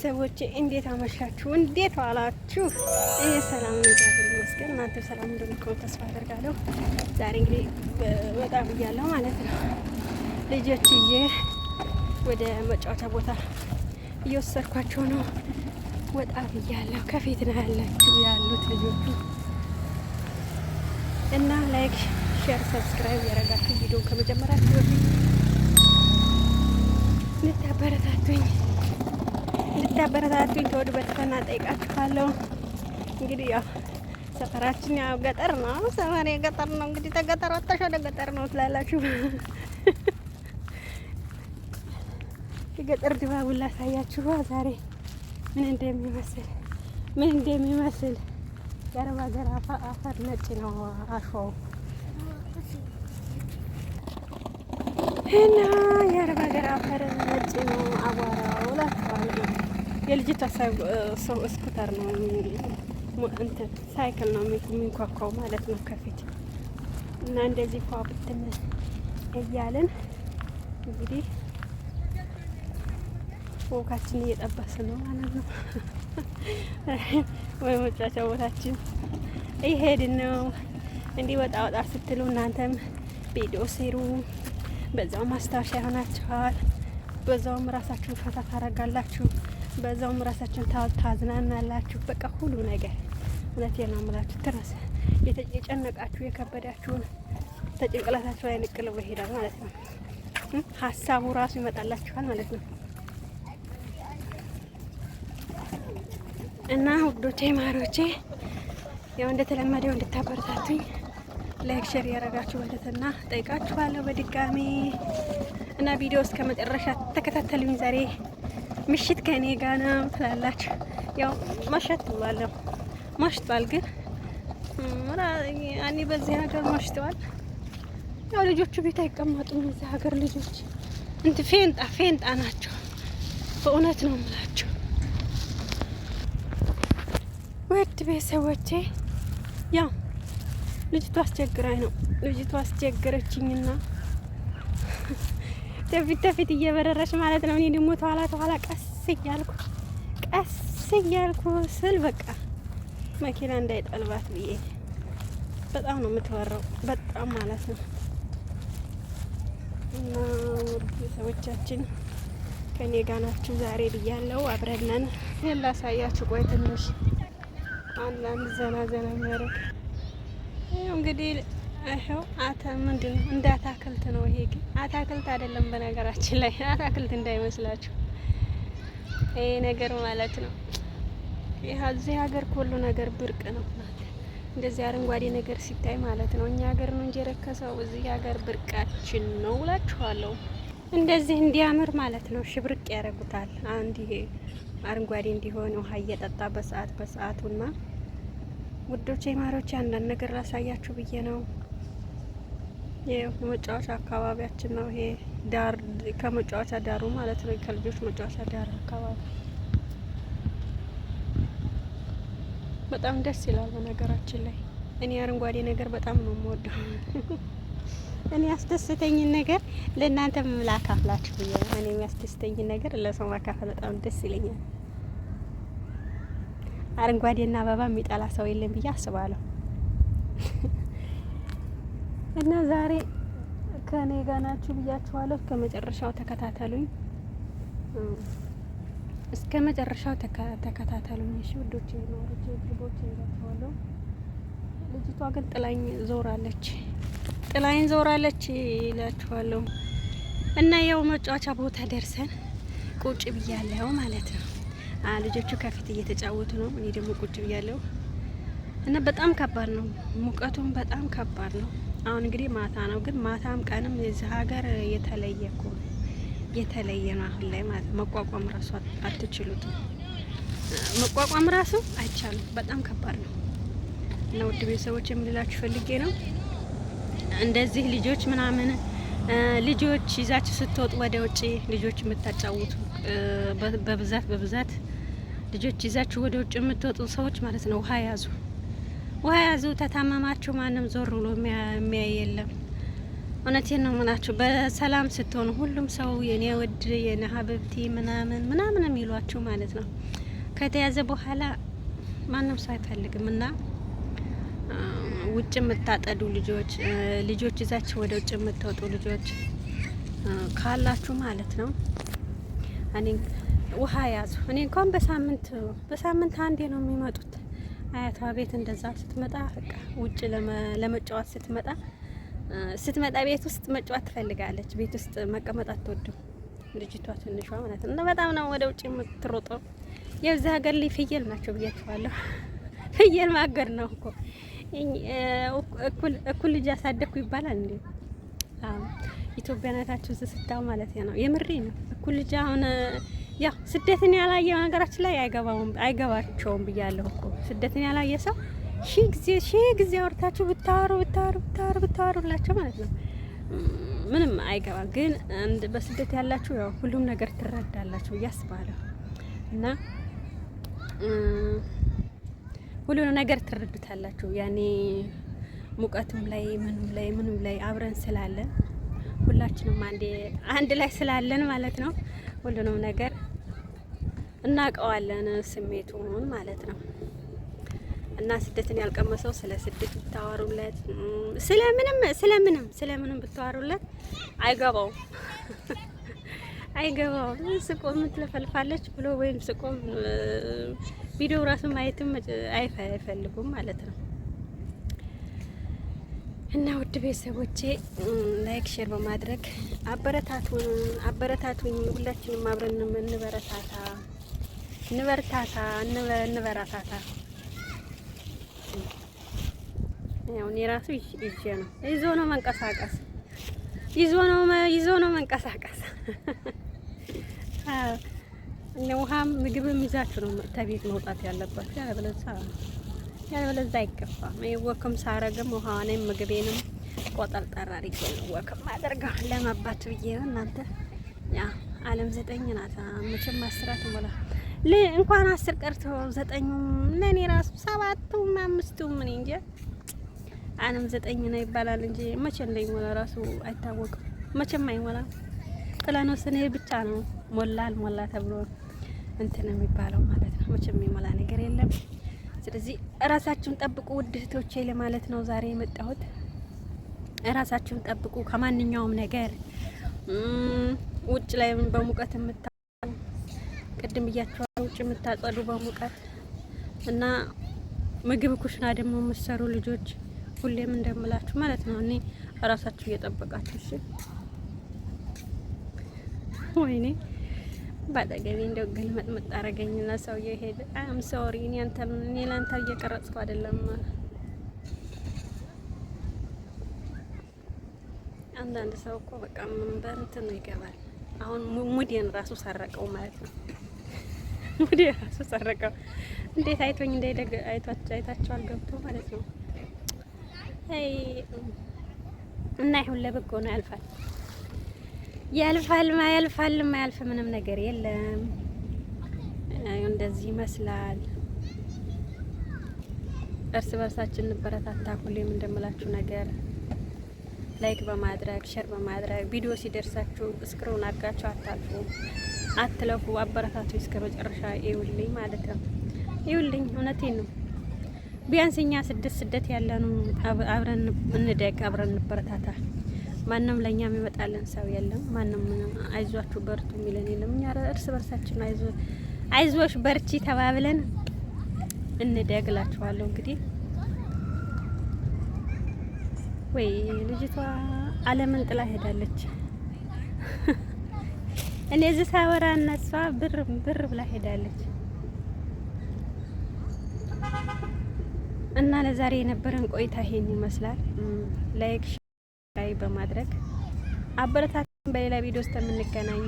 ቤተሰቦቼ እንዴት አመሻችሁ? እንዴት ዋላችሁ? እኔ ሰላም ነኝ፣ እግዚአብሔር ይመስገን። እናንተ ሰላም እንደምትሆኑ ተስፋ አደርጋለሁ። ዛሬ እንግዲህ ወጣ ብያለሁ ማለት ነው። ልጆችዬ ወደ መጫወቻ ቦታ እየወሰድኳቸው ነው። ወጣ ብያለሁ። ከፊት ነው ያሉት ልጆቹ እና ላይክ፣ ሼር፣ ሰብስክራይብ ያደረጋችሁ ቪዲዮ ከመጀመራችሁ በፊት እንድታበረታቱኝ ተወዱ በትህትና ጠይቃችኋለሁ። እንግዲህ ያው ሰፈራችን ያው ገጠር ነው፣ ሰፈሬ ገጠር ነው። እንግዲህ ተገጠር ወጣሽ ወደ ገጠር ነው ትላላችሁ። የገጠር ድባቡን ላሳያችሁ ዛሬ ምን እንደሚመስል የአረብ ሀገር አፈር ነጭ ነው አሸዋው እና የአረብ ሀገር አፈር ነጭ ነው አቧራው እላችኋለሁ። የልጅቷ ሰው ስኩተር ነው እንትን ሳይክል ነው የሚንኳኳው ማለት ነው ከፊት እና እንደዚህ ፏ ብትን እያልን እንግዲህ ወካችን እየጠበስን ነው ማለት ነው። ወይ መጫወቻ ቦታችን እየሄድን ነው። እንዲህ ወጣ ስትሉ እናንተም ቪዲዮ ስሩ፣ በዛው ማስታወሻ ይሆናችኋል። በዛውም ራሳችሁን ፈታ ታረጋላችሁ፣ በዛውም ራሳችሁን ታዝናናላችሁ። በቃ ሁሉ ነገር እውነቴን ነው የምላችሁ። ትረስ የጨነቃችሁ የከበዳችሁን ተጭንቅላታችሁ ላይ ንቅል ብሎ ይሄዳል ማለት ነው። ሀሳቡ ራሱ ይመጣላችኋል ማለት ነው። እና ውዶቼ ማሮቼ ያው እንደተለመደው እንድታበረታቱኝ ላይክ ሼር ያደረጋችሁ በትህትና ጠይቃችኋለሁ በድጋሚ እና ቪዲዮ እስከ መጨረሻ ተከታተሉኝ። ዛሬ ምሽት ከኔ ጋር ነው ትላላችሁ። ያው መሸት ብሏለሁ፣ መሽቷል። ግን እኔ በዚህ ሀገር መሽተዋል። ያው ልጆቹ ቤት አይቀመጡም። እዚህ ሀገር ልጆች ፌንጣ ናቸው። በእውነት ነው የምላቸው። ውድ ቤተሰቦቼ ያው ልጅቷ አስቸግራኝ ነው። ልጅቷ አስቸገረችኝና ተፊት እየበረረች ማለት ነው። እኔ ደግሞ ተኋላ ቀስ እያልኩ ስል በቃ መኪና እንዳይጠልባት ብዬ በጣም ነው የምትወራው፣ በጣም ማለት ነው። እና ውድ ቤተሰቦቻችን ከኔ ጋር ናችሁ ዛሬ ብያለሁ። አብረን ነን። ላሳያችሁ ቆይ ትንሽ አንዳንድ ዘና የሚያደርግ እንግዲህ ይኸው ምንድን ነው እንደ አታክልት ነው። ይሄ ግን አታክልት አይደለም በነገራችን ላይ አታክልት እንዳይመስላችሁ ይሄ ነገር ማለት ነው። እዚህ ሀገር ሁሉ ነገር ብርቅ ነው ማለት እንደዚህ አረንጓዴ ነገር ሲታይ ማለት ነው። እኛ ሀገር ነው እንጂ የረከሰው፣ እዚህ ሀገር ብርቃችን ነው እላችኋለሁ። እንደዚህ እንዲያምር ማለት ነው ሽብርቅ ያደርጉታል። አንድ ይሄ አረንጓዴ እንዲሆን ውሃ እየጠጣ በሰዓቱና ውዶቼ ማሮቼ አንዳንድ ነገር ላሳያችሁ ብዬ ነው። የመጫወቻ አካባቢያችን ነው ይሄ ዳር፣ ከመጫወቻ ዳሩ ማለት ነው ከልጆች መጫወቻ ዳር አካባቢ በጣም ደስ ይላል። በነገራችን ላይ እኔ አረንጓዴ ነገር በጣም ነው የምወደው። እኔ ያስደስተኝን ነገር ለእናንተ ላካፍላችሁ ብዬ ነው። እኔ የሚያስደስተኝን ነገር ለሰው ማካፈል በጣም ደስ ይለኛል። አረንጓዴና አበባ የሚጠላ ሰው የለም ብዬ አስባለሁ። እና ዛሬ ከኔ ጋር ናችሁ ብያችኋለሁ። ከመጨረሻው ተከታተሉኝ፣ እስከ መጨረሻው ተከታተሉኝ። እሺ ውዶቼ ማሮቼ ግቦች እንጃችኋለሁ። ልጅቷ ግን ጥላኝ ዞራለች ይላችኋለሁ። እና ያው መጫወቻ ቦታ ደርሰን ቁጭ ብያለሁ ማለት ነው። ልጆቹ ከፊት እየተጫወቱ ነው፣ እኔ ደግሞ ቁጭ ብያለሁ። እና በጣም ከባድ ነው፣ ሙቀቱም በጣም ከባድ ነው። አሁን እንግዲህ ማታ ነው፣ ግን ማታም ቀንም የዚህ ሀገር የተለየ ነው አሁን ላይ ማለት መቋቋም ራሱ አትችሉትም። መቋቋም ራሱ አይቻልም፣ በጣም ከባድ ነው። እና ውድ ቤተሰቦች የምንላችሁ ፈልጌ ነው እንደዚህ ልጆች ምናምን ልጆች ይዛችሁ ስትወጡ ወደ ውጪ ልጆች የምታጫውቱ በብዛት ልጆች ይዛችሁ ወደ ውጭ የምትወጡ ሰዎች ማለት ነው ውሃ ያዙ። ተታመማችሁ ማንም ዞር ብሎ የሚያይ የለም። እውነቴን ነው የምላችሁ። በሰላም ስትሆኑ ሁሉም ሰው የኔ ውድ የኔ ሀብብቲ ምናምን የሚሏችሁ ማለት ነው። ከተያዘ በኋላ ማንም ሰው አይፈልግም እና ውጭ የምታጠዱ ልጆች ይዛችሁ ወደ ውጭ የምትወጡ ልጆች ካላችሁ ማለት ነው እኔ ውሃ ያዙ። እኔ እንኳን በሳምንት አንዴ ነው የሚመጡት። አያቷ ቤት እንደዛ ስትመጣ በቃ ውጭ ለመጫወት ስትመጣ ቤት ውስጥ መጫወት ትፈልጋለች። ቤት ውስጥ መቀመጥ አትወድም ልጅቷ ትንሿ ማለት ነው። በጣም ነው ወደ ውጭ የምትሮጠው። የዛ ሀገር ላይ ፍየል ናቸው ብያችኋለሁ። ፍየል ማገር ነው እኮ እኩል ልጅ ያሳደግኩ ይባላል እንዴ? ኢትዮጵያ ናታችሁ ስታው ማለት ነው። የምሬ ነው። እኩል ልጅ አሁን ያው ስደትን ያላየ ነገራችን ላይ አይገባቸውም ብያለሁ እኮ። ስደትን ያላየ ሰው ሺህ ጊዜ አውርታችሁ ብታወሩላቸው ማለት ነው ምንም አይገባም። ግን በስደት ያላችሁ ያው ሁሉም ነገር ትረዳላችሁ ብዬ አስባለሁ እና ሁሉንም ነገር ትረዱታላችሁ። ያኔ ሙቀቱም ላይ ምኑም ላይ አብረን ስላለን ሁላችንም አንድ ላይ ስላለን ማለት ነው ሁሉንም ነገር እናውቀዋለን ስሜቱን ማለት ነው። እና ስደትን ያልቀመሰው ስለ ስደት ብታወሩለት ስለምንም ብታወሩለት አይገባውም። ስቆ የምትለፈልፋለች ብሎ ወይም ስቆ ቪዲዮ ራሱ ማየትም አይፈልጉም ማለት ነው። እና ውድ ቤተሰቦቼ ላይክ ሼር በማድረግ አበረታቱኝ። ሁላችንም አብረን እንበረታታ። ያው እኔ ራሱ ይዞ ነው መንቀሳቀስ። እና ውሃም ምግብም ይዛችሁ ነው ተቤት መውጣት ያለባችሁ። ያለበለዛ አይገፋም። ወክም ሳረግም ውሃንም ምግቤንም ቆጠርጠር አድርጌ ነው ወክም አደርጋው ለማባት ብዬ ነው። እናንተ ያ ዓለም 9 ናት። መቼም 10 ሞላ እንኳን 10 ቀርቶ 9ም ለኔ ራሱ 7ም 5ም ምን እንጂ ዓለም 9 ነው ይባላል እንጂ መቼ እንደሚሞላ ራሱ አይታወቅም። መቼም አይሞላ ጥላኖ ስኔ ብቻ ነው ሞላ አልሞላ ተብሎ እንትን የሚባለው ማለት ነው። መቼም የሚሞላ ነገር የለም። ስለዚህ እራሳችሁን ጠብቁ ውድ እህቶቼ ለማለት ነው ዛሬ የመጣሁት። እራሳችሁን ጠብቁ ከማንኛውም ነገር። ውጭ ላይ በሙቀት ቅድም ብያችኋለሁ፣ ውጭ የምታጸዱ በሙቀት እና ምግብ ኩሽና ደግሞ የምትሰሩ ልጆች ሁሌም እንደምላችሁ ማለት ነው እኔ እራሳችሁ እየጠበቃችሁ እሺ። ወይኔ ባጠገቤ እንደው ገልመጥመጥ አረገኝና ሰውዬ ሄደ። አም ሶሪ እኔ ላንተ እየቀረጽኩ አይደለም። አንዳንድ ሰው እኮ በቃ በእንትን ነው ይገባል። አሁን ሙዲን ራሱ ሰረቀው ማለት ነው። ሙዲን ራሱ ሰረቀው። እንዴት አይቶኝ አይታችኋል ገብቶ ማለት ነው። አይ እና ይሁን ለበጎ ነው። ያልፋል ማያልፍ ምንም ነገር የለም። እንደዚህ ይመስላል። እርስ በርሳችን እንበረታታ። ሁሌም እንደምላችሁ ነገር ላይክ በማድረግ ሼር በማድረግ ቪዲዮ ሲደርሳችሁ ስክሮል አድርጋችሁ አትለፉ። አበረታቱ እስከ መጨረሻ ይውልኝ ማለት ነው። ይውልኝ እውነቴን ነው። ቢያንስ እኛ ስደት ያለኑ አብረን እንደግ፣ አብረን እንበረታታ። ማንም ለኛ የሚመጣልን ሰው የለም። ማንም አይዟችሁ በርቱ የሚለን የለም። እኛ እርስ በርሳችን አይዞሽ በርቺ ተባብለን እንደግላችኋለሁ። እንግዲህ ወይ ልጅቷ ዓለምን ጥላ ሄዳለች። እኔ እዚህ ሳወራ እነሷ ብር ብላ ሄዳለች። እና ለዛሬ የነበረን ቆይታ ይሄን ይመስላል። ላይክ በማድረግ አበረታቱን። በሌላ ቪዲዮ ውስጥ የምንገናኝ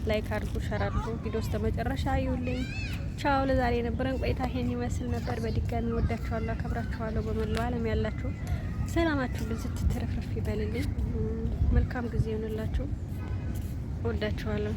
ላይክ አድርጉ፣ ሸር አድርጉ። ቪዲዮ ውስጥ መጨረሻ ይውልኝ። ቻው። ለዛሬ የነበረን ቆይታ ይሄን ይመስል ነበር። በድጋሚ ወዳችኋለሁ፣ አከብራችኋለሁ። በመላው ዓለም ያላችሁ ሰላማችሁ ብዝት ትርፍርፍ ይበልልኝ። መልካም ጊዜ ይሁንላችሁ። ወዳችኋለሁ።